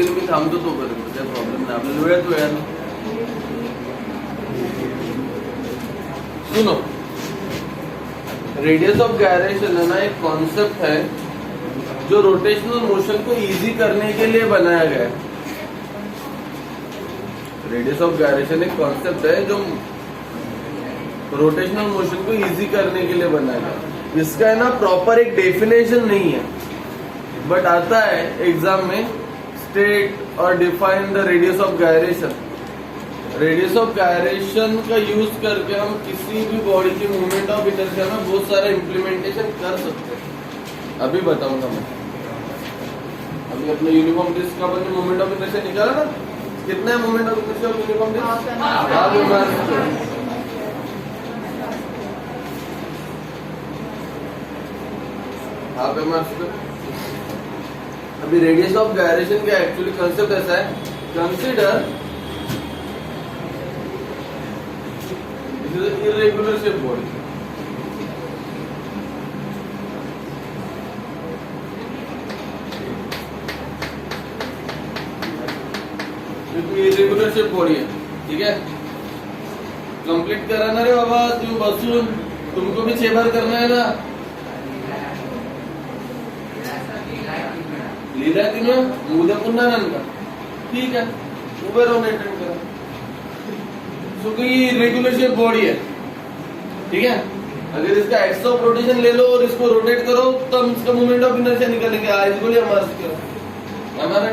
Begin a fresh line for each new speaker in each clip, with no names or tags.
Begin मी थांबतो तोपर्यंत काही प्रॉब्लेम नाही, आपल्याला वेळेत वेळ ना. सुनो, रेडियस ऑफ गायरेशन है ना एक कॉन्सेप्ट है जो रोटेशनल मोशन को इजी करने के लिए बनाया गया है. रेडियस ऑफ गायरेशन एक कॉन्सेप्ट है जो रोटेशनल मोशन को इजी करने के लिए बनाया गया. इसका है ना प्रॉपर एक डेफिनेशन नहीं है, बट आता है एग्जाम में, स्टेट और define the radius of gyration. Radius of gyration का यूज करके हम किसी भी बॉडी की मूवमेंट ऑफ इनर्शिया में बहुत सारे इम्प्लीमेंटेशन कर सकते हैं. अभी बताऊंगा मैं. अभी अपने यूनिफॉर्म डिस्क का अपने मूवमेंट ऑफ इनर्शिया निकाला ना, कितना है movement of inertia of uniform disc? Half M R square. अभी रेडियस ऑफ गायरेशन का एक्चुअली कंसेप्ट ऐसा है, consider irregular shape body. irregular shape body है, ठीक है. कंप्लीट करा ना रे बाबा, तुम्ही बसून, तुमको भी 6 बार करना है ना. लिहिला तुम्ही उद्या पुन्हा नंतर, ठीक है. उभे राहून अटेंड करा. तो ये रेगुलर शेप बॉडी है, ठीक है. अगर इसका एक्स ऑफ रोटेशन ले लो और इसको रोटेट करो तब इसका मूवमेंट ऑफ इनर्शिया निकलेंगे. आज बोलिए हमारे.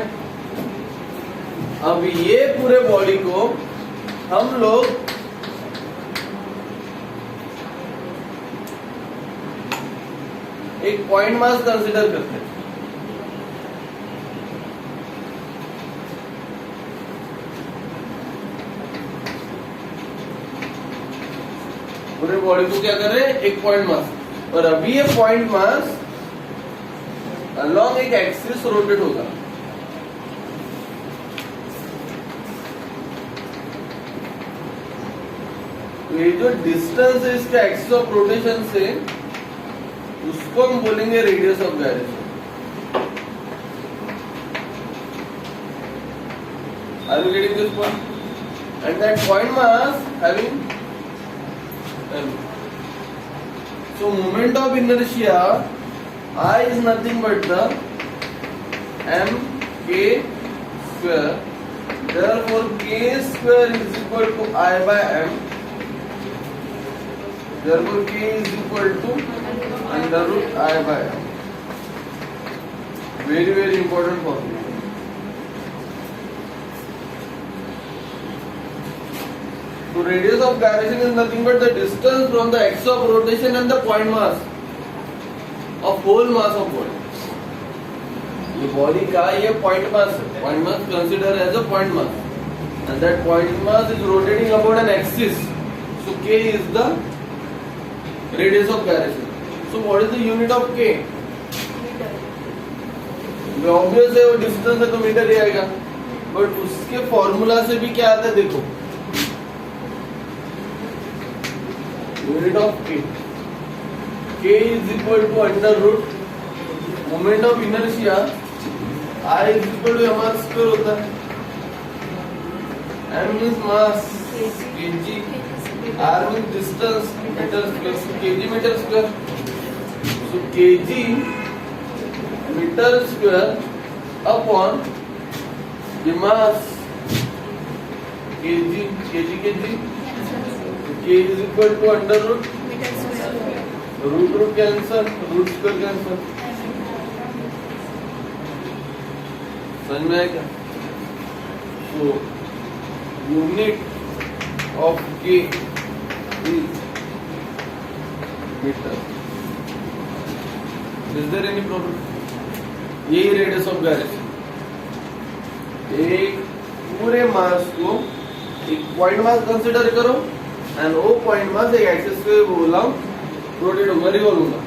अब ये पूरे बॉडी को हम लोग एक पॉइंट मास कंसीडर करते हैं. पूरे बॉडी को क्या कर रहे हैं, एक पॉइंट मास. और अभी ये पॉइंट मास अलोंग एक एक्सिस रोटेट होगा. तो ये जो डिस्टेंस है इसके एक्सिस ऑफ रोटेशन से, उसको हम बोलेंगे radius of gyration. Are you getting this point? And that point mass having so moment of inertia I is nothing but the mk square. Therefore k square is equal to I by m. Therefore k is equal to under root I by m. Very important formula. So radius of gyration is nothing but the distance from the axis of rotation and the point mass of whole mass of body. ये body का ये point mass है. Point mass consider as a point mass, and that point mass is rotating about an axis. So k is the radius of gyration. So what is the unit of k? Obvious है, वो distance है तो metre ही आएगा. But उसके formula से भी क्या आता है देखो, unit of k. K is equal to under root moment of inertia I is equal to m r square होता है. m means mass, kg, r means distance, meter square, kg meter square. So kg meter square upon the mass kg. K is equal to under root root cancel, root square cancel. समझ में आया क्या? So unit of K is meter. Is there any problem? यही radius of gyration. एक पूरे मास को एक point mass consider करो, एंड वो पॉइंट मास एक एक्सिस पे बोला रोटेट होगा, रिवॉल्व होगा.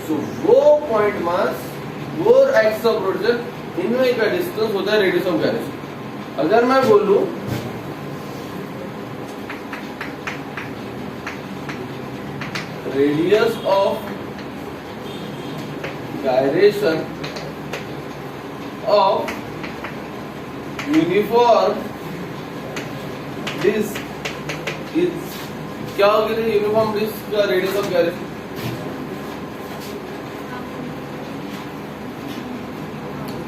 सो वो पॉइंट मास, वो एक्सिस ऑफ रोटेशन, इनमें का डिस्टेंस होता है रेडियस ऑफ गायरेशन. अगर मैं बोलूं radius of gyration of uniform disc is, क्या होगी यूनिफॉर्म डिस्क का रेडियस ऑफ गायरेशन?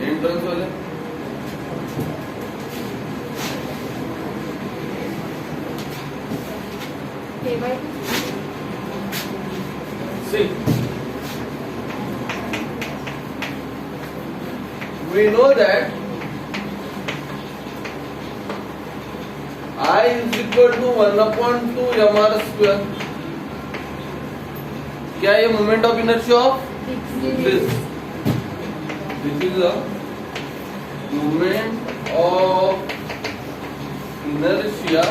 एंट्रेंस वाले see, we know that I is equal to 1/2 mr square. क्या ये moment of inertia of this is the moment of inertia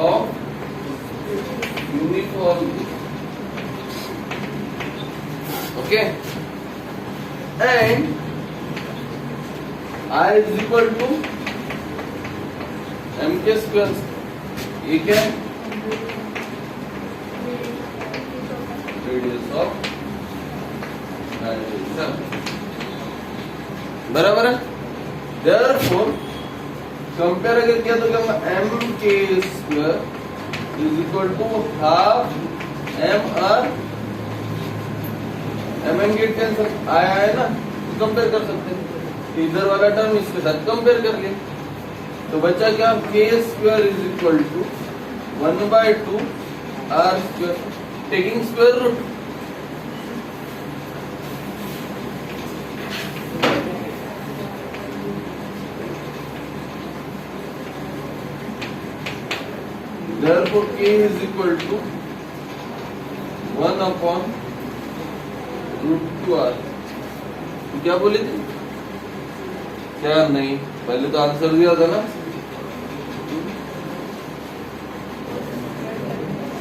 of uniform disk. Okay, and I is equal to mk square. ये क्या है? Radius of gyration, बराबर है। Therefore compare अगर किया तो क्या होगा, mk square is equal to half mr, mn get cancel आया है ना, कंपेयर कर सकते हैं। इधर वाला टर्म इसके साथ कंपेयर कर ले तो बचा क्या, k square is equal to 1/2 r square, taking square root. Therefore k is equal to 1/√2r। तो क्या बोले थे, क्या नहीं, पहले तो आंसर दिया था ना,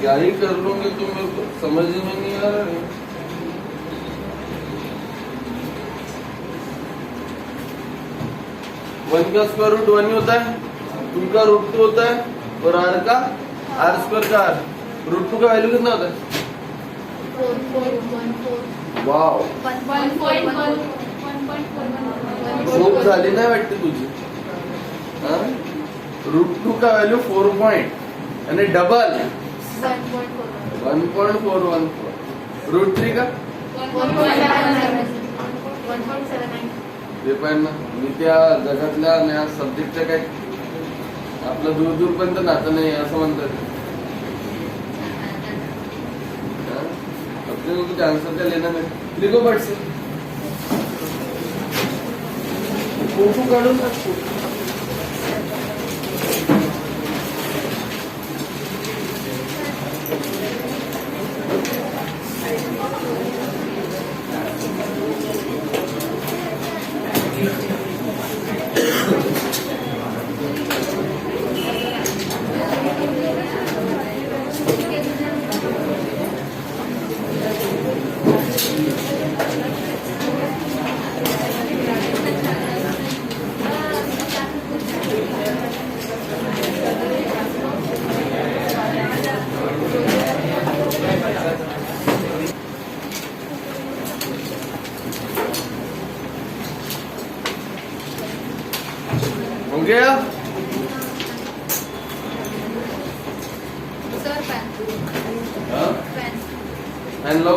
क्या ही कर लोगे तुम, मेरे को समझ में नहीं आ रहा है। वन का स्क्वायर रूट 1 ही होता है, 2 का रूट 2 होता है, और r का r स्क्वायर का r, रूट 2 का वैल्यू कितना होता है? 4.14। वाव, 1.1 खूप झाली नाही वाटते तुझी। रूट 2 का वैल्यू 4 पॉइंट आणि डबल 1.414, रूट 3 का 1.79। ते पण मी त्या जगातल्या या सब्जेक्टच्या काय आपलं दूर दूरपर्यंत नातं नाही असं म्हणतात। अपने कुछ आंसर का लेना नहीं, लिखो बट से फोटो काढून टाकतो। हो गया
sir, pen
fan low.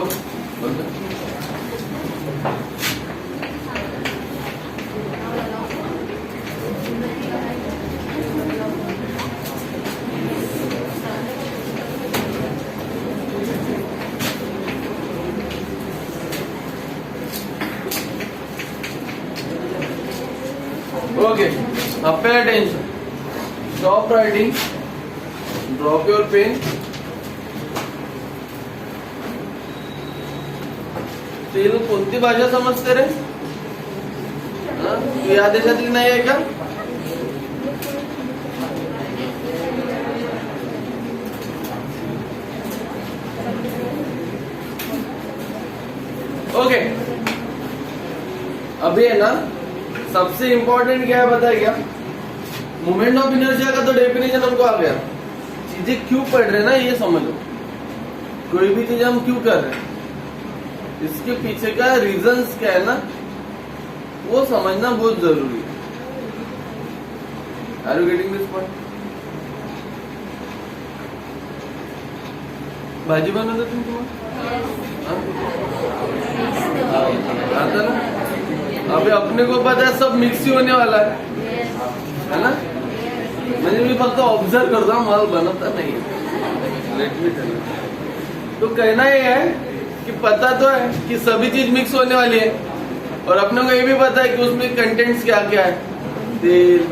Okay, now pay attention. Stop writing. Drop your pen. तेल कोणती भाषा समजते रे? तू या देशातली नाही आहे का? ओके, अभी है ना, सबसे इंपॉर्टेंट क्या है बताया क्या? मोमेंट ऑफ इनर्शिया का तो डेफिनेशन हमको आ गया, चीजें क्यों पढ़ रहे ना ये समझो। कोई भी चीज हम क्यों कर रहे हैं, इसके पीछे का रीजंस क्या है ना, वो समझना बहुत जरूरी है। Are you getting this point? भाजी बनवत होती तुम्हाला आता ना? अभी अपने को पता है सब मिक्स ही होने वाला है ना? म्हणजे मी फक्त ऑब्झर्व करता, मला बनवता नहीं। Let me tell. तो कहना ये है कि पता तो है कि सभी चीज मिक्स होने वाली है, और अपने को ये भी पता है कि उसमें कंटेंट्स क्या क्या है। तेल,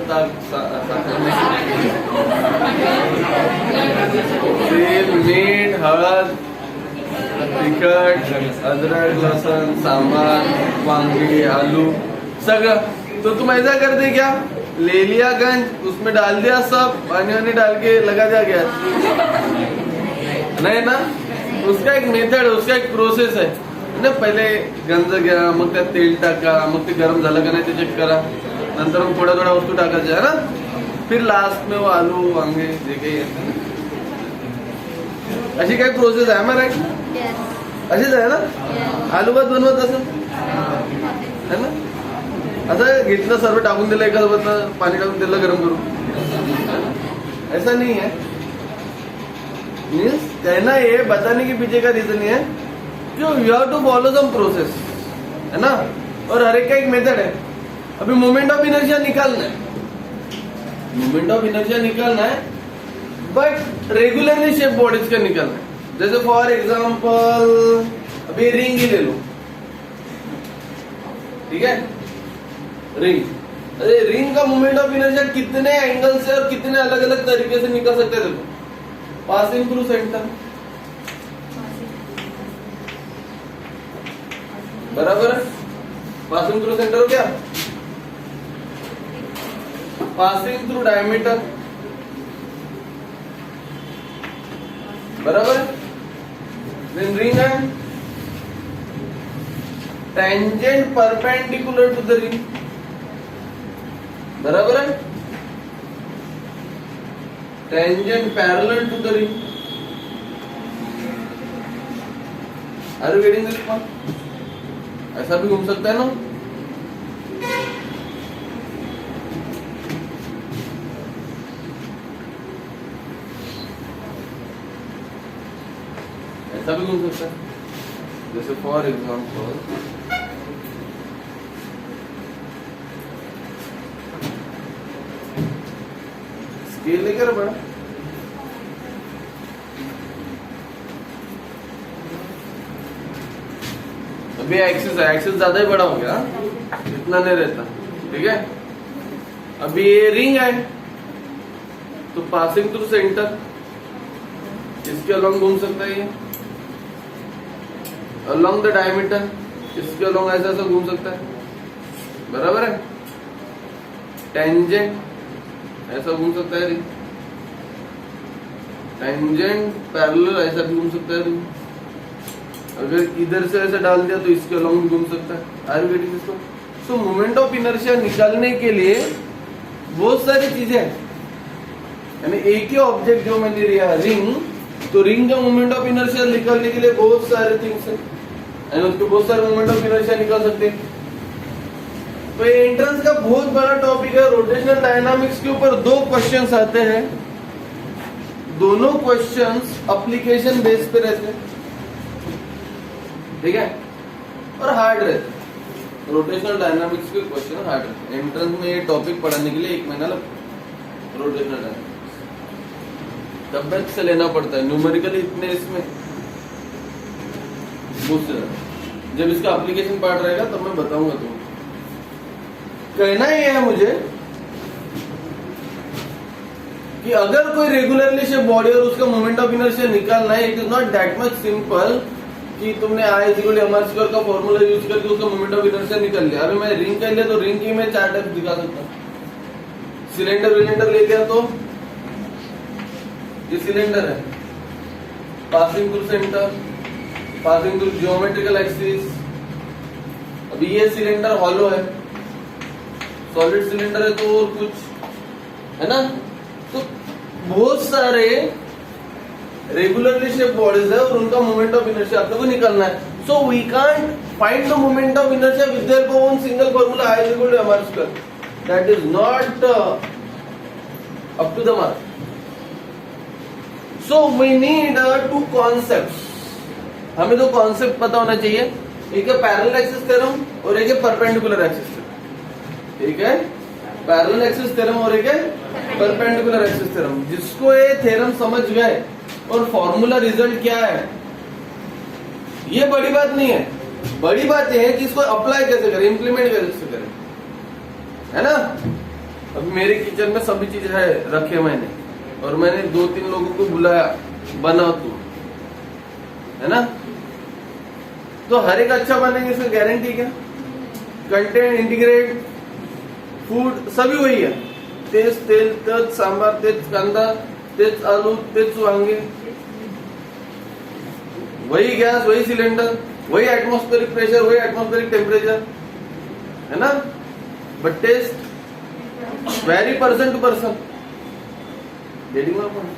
तेल, मीठ, हळद, तिखट, अदरक, लहसुन, सांबार, वांगी, आलू, सगळं। तो तुम ऐसा करते क्या, ले लिया गंज, उसमें डाल दिया सब, पानी वानी डाल के लगा दिया गैस, नहीं ना? उसका एक मेथड, उसका एक प्रोसेस है ना। पहिले गंज घ्या, मग त्यात तेल टाका, मग ते गरम झालं का नाही ते चेक करा, नंतर मग थोड्या थोड्या वस्तू टाकायच्या है ना, फिर लास्ट में वो आलू, वांगे जे काही आहे अशी काही प्रोसेस आहे, मग राईट? अशीच आहे ना? आलू भात बनवत असं है ना? असं घेतलं, सर्व टाकून दिलं, एका सोबत पाणी टाकून दिलं गरम करून, ऐसा नहीं है। मीन्स कहना ये बताने के पीछे का रीजन ये है कि you have to follow some process, है ना? और हर एक का एक मेथड है। अभी मोमेंट ऑफ इनर्शिया निकालना है, मोमेंट ऑफ इनर्शिया निकालना है, बट रेगुलरली शेप बॉडीज का निकालना है। जैसे फॉर एग्जांपल अभी रिंग ही ले लो, ठीक है? रिंग, अरे रिंग का मोमेंट ऑफ इनर्शिया कितने एंगल से और कितने अलग अलग तरीके से निकल सकते हैं? देखो, पासिंग थ्रू सेंटर, बराबर है? पासिंग थ्रू सेंटर हो गया, पासिंग थ्रू डायमीटर, बराबर है? देन रिंग है tangent perpendicular to the ring, बराबर है? Tangent parallel to the ring. Are you getting this point? ऐसा भी घूम सकता है ना? ऐसा भी घूम सकता है। जैसे फॉर एग्जांपल स्केल लेकर बड़ा, अभी एक्सिस है, एक्सिस ज्यादा ही बड़ा हो गया, इतना नहीं रहता, ठीक है? अभी ये रिंग है, तो पासिंग थ्रू सेंटर इसके अलोंग घूम सकता है, ये अलोंग द डायमीटर इसके अलोंग ऐसा ऐसा घूम सकता है, बराबर है? टेंजेंट ऐसा घूम सकता है रिंग, टेंजेंट पैरेलल ऐसा भी घूम सकता है रिंग, अगर इधर से ऐसे डाल दिया तो इसके अलोंग भी घूम सकता है। आर यू गेटिंग इसको? सो मोमेंट ऑफ इनर्शिया निकालने के लिए बहुत सारी चीजें हैं, यानी एक ही ऑब्जेक्ट जो मैंने लिया रिंग, तो रिंग का मोमेंट ऑफ इनर्शिया निकालने के लिए बहुत सारे थिंग्स है, उसके बहुत सारे मोमेंट ऑफ इनर्शिया निकाल सकते हैं। तो ये एंट्रेंस का बहुत बड़ा टॉपिक है। रोटेशनल डायनामिक्स के ऊपर 2 क्वेश्चंस आते हैं, दोनों क्वेश्चंस एप्लीकेशन बेस पे रहते हैं, ठीक है? और हार्ड रहते हैं। रोटेशनल डायनामिक्स के क्वेश्चन हार्ड रहते हैं। एंट्रेंस में ये टॉपिक पढ़ाने के लिए 1 महीना लगता है। रोटेशनल डायनामिक्स तबियत से लेना पड़ता है, न्यूमेरिकली इतने इसमें जब इसका एप्लीकेशन पार्ट रहेगा तब मैं बताऊंगा तुमको। कहना ये है मुझे कि अगर कोई रेगुलरली शेप बॉडी और उसका मोमेंट ऑफ इनर्शिया निकालना है, it is not that much simple कि तुमने I = mr² का फॉर्मूला यूज करके उसका मोमेंट ऑफ इनर्शिया निकाल लिया। अभी मैं रिंग कर लिया तो रिंग की मैं 4 टाइप दिखा सकता हूँ। सिलेंडर ले लिया तो ये सिलेंडर है, passing through centre, passing through geometrical axis. अभी ये सिलेंडर हॉलो है, सॉलिड सिलेंडर है तो और कुछ है ना। तो बहुत सारे रेगुलरली शेप बॉडीज है और उनका मोमेंट ऑफ इनर्शिया आपको निकालना है। So we can't find the moment of inertia with the help of one single formula I = mr²। That is not up to the mark. So we need 2 concepts. हमें 2 concept पता होना चाहिए. एक है parallel axis theorem और एक है perpendicular axis theorem. ठीक है, पैरेलल एक्सिस थ्योरम और एक है परपेंडिकुलर एक्सिस थ्योरम. जिसको ये थ्योरम समझ गए और फॉर्मूला रिजल्ट क्या है, ये बड़ी बात नहीं है. बड़ी बात यह है कि इसको अप्लाई कैसे करें, इंप्लीमेंट कैसे करें, है ना. अभी मेरे किचन में सभी चीजें है रखे मैंने, और मैंने 2-3 लोगों को बुलाया, बनाओ तू, है ना. तो हर एक अच्छा बनेंगे इसकी गारंटी क्या. कंटेंट, इंटीग्रेट, फूड सभी वही है. तेज तेल, तेज सांबार, तेज कांदा, तेज आलू, तेज वांगे, वही गैस, वही सिलेंडर, वही एटमॉस्फेरिक प्रेशर, वही एटमॉस्फेरिक टेम्परेचर, है ना. But taste vary person to person. Getting my point.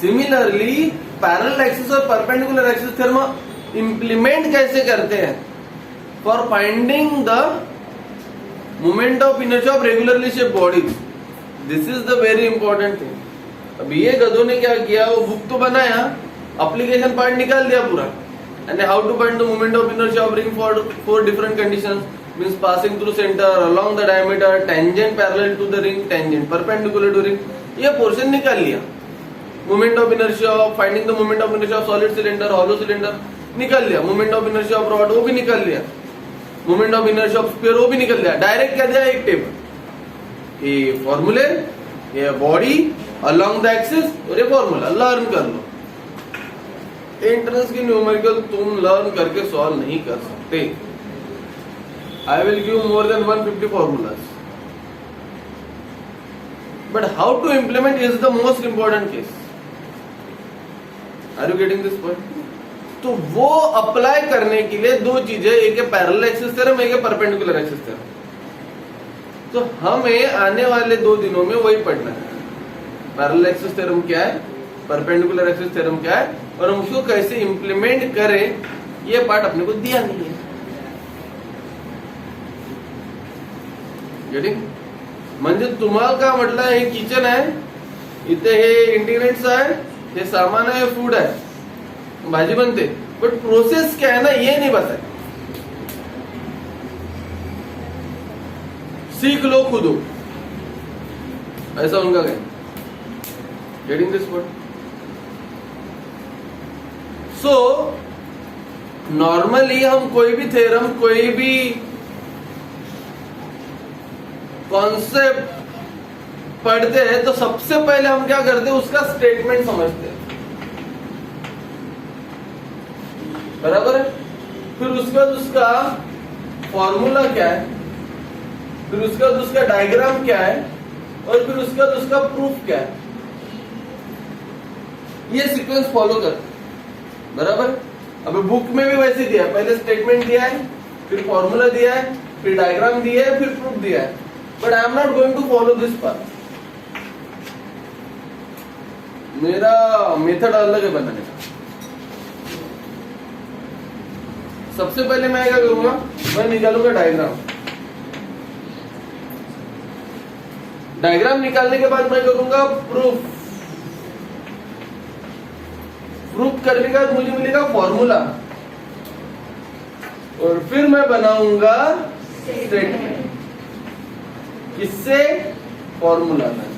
Similarly parallel axis और परपेंडिकुलर एक्सिस थ्योरम इंप्लीमेंट कैसे करते हैं for finding the moment of inertia of regularly shaped bodies. This is the very important thing. अब ये गधों ने क्या किया, वो बुक तो बनाया, एप्लीकेशन पार्ट निकाल दिया पूरा. And how to find the moment of inertia of ring for different conditions, means passing through centre, along the diameter, tangent parallel to the ring, tangent perpendicular to ring. ये portion निकाल लिया. Moment of inertia of finding the moment of inertia of solid cylinder, hollow cylinder निकाल लिया. Moment of inertia of rod वो भी निकाल लिया. Moment of inertia of sphere वो भी निकल लिया. डायरेक्ट क्या दिया, एक टेबल, ये फॉर्मूले, ये बॉडी अलोंग द एक्सिस और ये फॉर्मूला. लर्न कर लो. एंट्रेंस की न्यूमेरिकल तुम लर्न करके सॉल्व नहीं कर सकते. I will give more than 150 formulas, but how to implement is the most important case. Are you getting this point. तो वो अप्लाई करने के लिए 2 चीजें, एक है पैरेलल एक्सिस थ्योरम, एक है परपेंडिकुलर एक्सिस थ्योरम. तो हमें आने वाले 2 दिनों में वही पढ़ना है. पैरेलल एक्सिस थ्योरम क्या है, परपेंडिकुलर एक्सिस थ्योरम क्या है, और हम उसको कैसे इंप्लीमेंट करें, ये पार्ट अपने को दिया नहीं है. गेटिंग. म्हणजे तुम्हाला काय म्हटलं, हे किचन आहे, इथे हे इंटिग्रेंट्स आहे, हे सामान आहे, फूड आहे, भाजी बनते, बट प्रोसेस क्या है ना ये नहीं बताए. सीख लो खुद, ऐसा उनका कहना. Getting this point. So normally हम कोई भी थ्योरम, कोई भी कॉन्सेप्ट पढ़ते हैं तो सबसे पहले हम क्या करते हैं, उसका स्टेटमेंट समझते हैं. बराबर है. फिर उसके बाद उसका फॉर्मूला क्या है, फिर उसके बाद उसका डायग्राम क्या है, और फिर उसके बाद उसका प्रूफ क्या है. ये सीक्वेंस फॉलो कर. बराबर. अब बुक में भी वैसे दिया है, पहले स्टेटमेंट दिया है, फिर फॉर्मूला दिया है, फिर डायग्राम दिया है, फिर प्रूफ दिया है. But I am not going to follow this part. मेरा मेथड अलग है बनाने का. सबसे पहले मैं क्या करूंगा, मैं निकालूंगा डायग्राम. डायग्राम निकालने के बाद मैं करूंगा प्रूफ. प्रूफ करने के बाद मुझे मिलेगा फॉर्मूला, और फिर मैं बनाऊंगा स्टेटमेंट. किससे, फॉर्मूला में.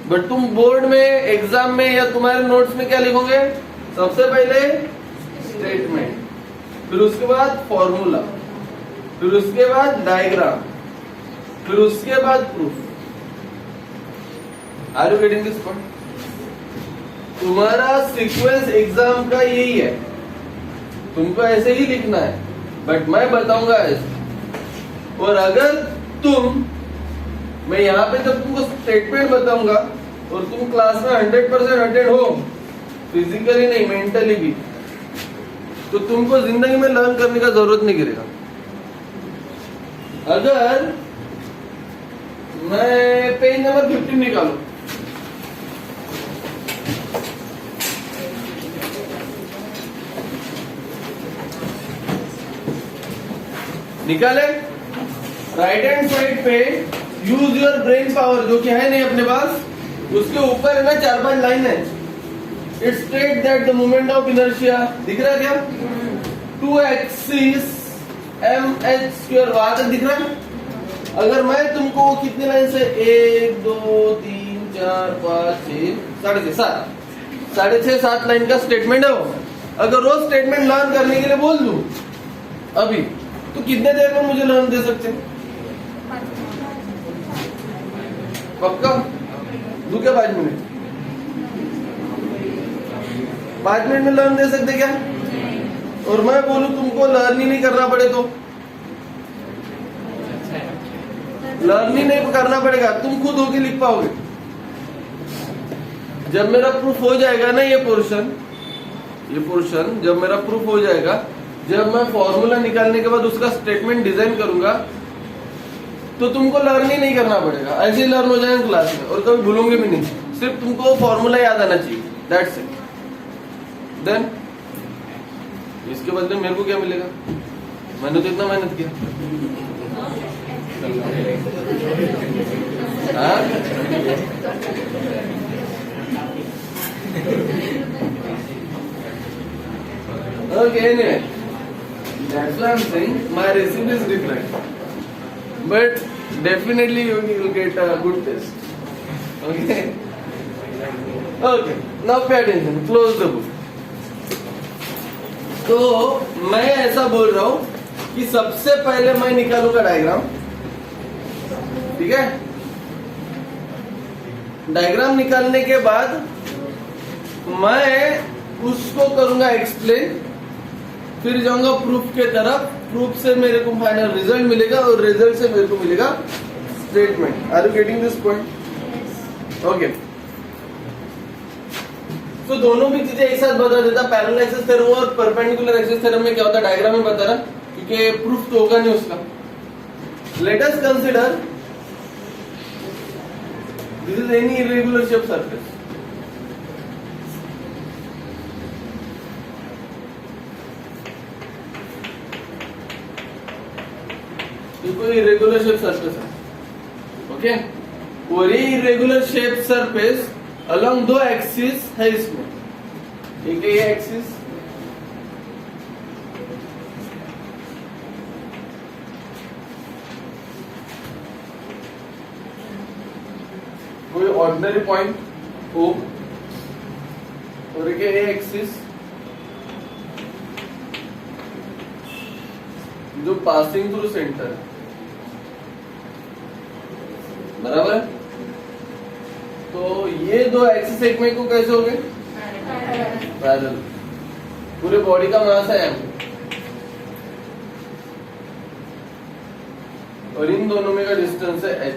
बट तुम बोर्ड में, एग्जाम में या तुम्हारे नोट्स में क्या लिखोगे, सबसे पहले स्टेटमेंट, फिर उसके बाद फॉर्मूला, फिर उसके बाद डायग्राम, फिर उसके बाद proof. Are you getting this point. तुम्हारा सीक्वेंस एग्जाम का यही है, तुमको ऐसे ही लिखना है, बट मैं बताऊंगा ऐसे. और अगर तुम, मैं यहाँ पे जब तुमको स्टेटमेंट बताऊंगा और तुम क्लास में 100% अटेंड हो, फिजिकली नहीं मेंटली भी, तो तुमको जिंदगी में लर्न करने का जरूरत नहीं गिरेगा. अगर मैं पेज नंबर 15 निकालू, निकाले, राइट हैंड साइड पे यूज योर ब्रेन पावर, जो कि है नहीं अपने पास, उसके ऊपर है ना 4-5 लाइन है. It state that the moment of inertia, दिख रहा है क्या, 2 एक्सिस mh², वहां तक दिख रहा है. अगर मैं तुमको कितनी लाइन से 1 2 3 4 5 6 साढ़े छह 7 लाइन का स्टेटमेंट है वो, अगर वो स्टेटमेंट लर्न करने के लिए बोल दूं अभी, तो कितने देर में मुझे लर्न दे सकते हैं? पक्का दू क्या 5 मिनट? 5 मिनट में लर्न दे सकते क्या? और मैं बोलूं तुमको लर्न ही नहीं करना पड़े तो? लर्न ही नहीं करना पड़ेगा, तुम खुद होके लिख पाओगे. जब मेरा प्रूफ हो जाएगा ना, ये पोर्शन जब मेरा प्रूफ हो जाएगा, जब मैं फॉर्मूला निकालने के बाद उसका स्टेटमेंट डिजाइन करूंगा, तो तुमको लर्न ही नहीं करना पड़ेगा, ऐसे ही लर्न हो जाएगा क्लास में, और कभी भूलोगे भी नहीं. सिर्फ तुमको फॉर्मूला याद आना चाहिए, दैट्स इट. देन इसके बदले मेरे को क्या मिलेगा? मैंने तो इतना मेहनत किया. हाँ? Okay, anyway, that's why I'm saying my recipe is different, but definitely you will get a good taste. Okay. Okay. Now pay attention. Close the book. तो मैं ऐसा बोल रहा हूं कि सबसे पहले मैं निकालूंगा डायग्राम. ठीक है. डायग्राम निकालने के बाद मैं उसको करूंगा एक्सप्लेन, फिर जाऊंगा प्रूफ के तरफ. प्रूफ से मेरे को फाइनल रिजल्ट मिलेगा, और रिजल्ट से मेरे को मिलेगा statement. Are you getting this point? Okay. तो दोनों भी चीजें एक साथ बता देता. पैरेलल एक्सिस थ्योरम और परपेंडिकुलर एक्सिस थ्योरम में क्या होता है, डायग्राम में बता रहा, क्योंकि प्रूफ तो होगा नहीं उसका. Let us consider this is any irregular shape surface. कोई इरेगुलर शेप सरफेस है. ओके. और ये irregular shape surface along 2 axis है इसमें. एक है ये एक्सिस, कोई ऑर्डिनरी पॉइंट O, और एक है ये एक्सिस जो पासिंग थ्रू सेंटर है. बराबर. तो ये 2 एक्सिस एक में को कैसे हो गए? पैरेलल. पूरे बॉडी का मास है m, और इन दोनों में का डिस्टेंस है h.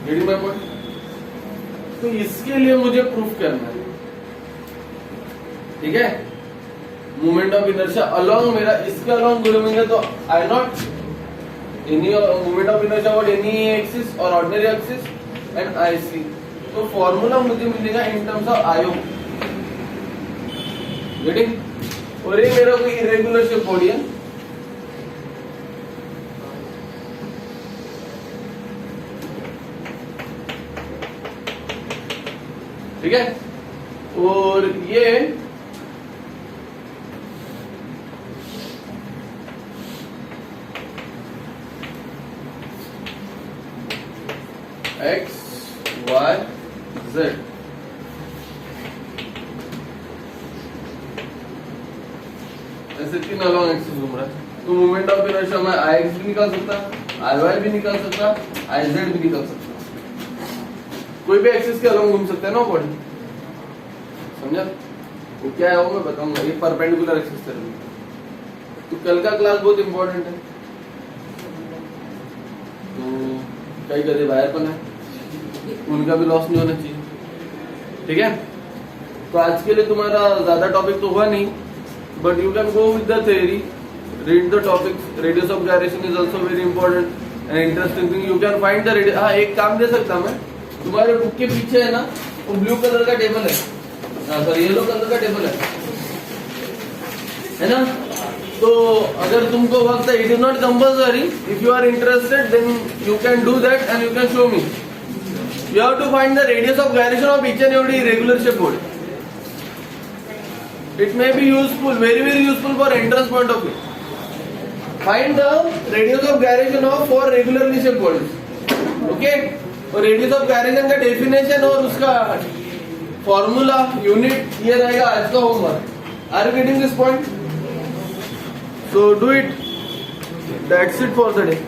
Getting my point? तो इसके लिए मुझे प्रूफ करना है. ठीक है. मोमेंट ऑफ इनर्शिया अलोंग मेरा इसके अलोंग घूमेंगे तो I naught any moment of inertia about any axis और ordinary axis and I C. तो फॉर्मूला मुझे मिलेगा in terms of I o. Getting? और ये मेरा कोई इरेगुलर शेप बॉडी है. ठीक है. और ये x y z ऐसे 3 अलॉन्ग एक्सिस घूम रहा है. तो मोमेंट ऑफ इनर्शिया में ix भी निकाल सकता, iy भी निकाल सकता, iz भी निकाल सकता. कोई भी एक्सिस के अलॉन्ग घूम सकता है ना बॉडी. समझा? वो क्या है वो मैं बताऊंगा. ये परपेंडिकुलर एक्सिस थ्योरम. तो कल का क्लास बहुत इंपॉर्टेंट है. तो कई गधे बाहर पर है, उनका भी लॉस नहीं होना चाहिए. ठीक है. तो आज के लिए तुम्हारा ज्यादा टॉपिक तो हुआ नहीं, but you can go with the theory, read the topics. Radius of gyration is also very important and interesting thing. You can find the radius. हाँ, एक काम दे सकता मैं, तुम्हारे बुक के पीछे है ना वो ब्लू कलर का टेबल है, सॉरी येलो कलर का टेबल है. है ना। तो अगर तुमको वक्त है, it is not compulsory, if you are interested then you can do that and you can show me. You have to find the radius of gyration of each and every irregular shaped body. It may be useful, very useful for entrance point of view. Find the radius of gyration of 4 regularly shaped bodies. Okay? और radius of gyration का definition और उसका formula, unit ये रहेगा आज का homework. Are you getting this point? So do it. That's it for the day.